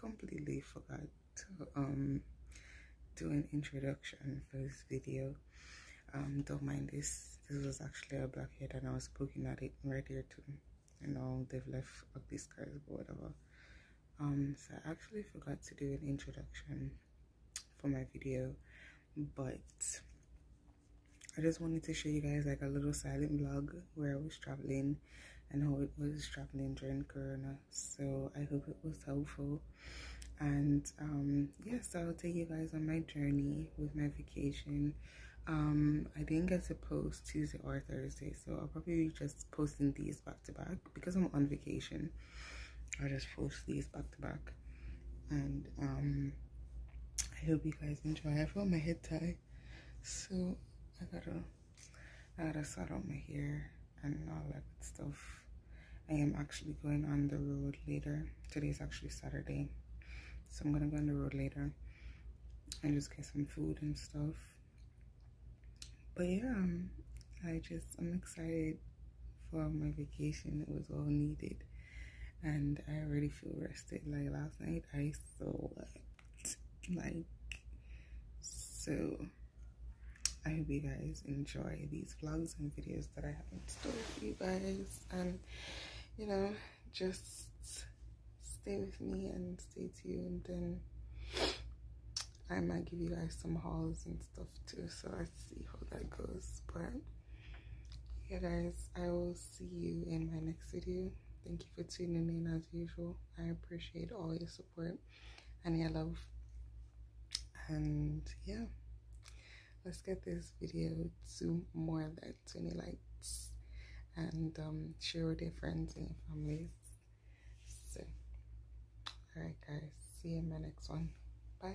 completely forgot to do an introduction for this video. Don't mind this. This was actually a blackhead and I was poking at it right here too. You know, they've left ugly scars or whatever. So I actually forgot to do an introduction for my video, but I just wanted to show you guys like a little silent vlog where I was traveling and how it was traveling during Corona. So I hope it was helpful. And yes, I'll take you guys on my journey with my vacation. I didn't get to post Tuesday or Thursday, so I'll probably be just posting these back to back because I'm on vacation. I'll just post these back to back. And I hope you guys enjoy. I feel my head tie, so I gotta sort out my hair and all that good stuff. I am actually going on the road later. Today's actually Saturday, so I'm gonna go on the road later and just get some food and stuff. But yeah, I'm excited for my vacation. It was all needed and I already feel rested. Like last night I slept like so. I hope you guys enjoy these vlogs and videos that I have in store for you guys, and you know, just stay with me and stay tuned, and I might give you guys some hauls and stuff too, so let's see how that goes. But yeah guys, I will see you in my next video. Thank you for tuning in as usual. I appreciate all your support and your love, and yeah, let's get this video to more than 20 likes, and share with your friends and your families. So alright guys, see you in my next one. Bye.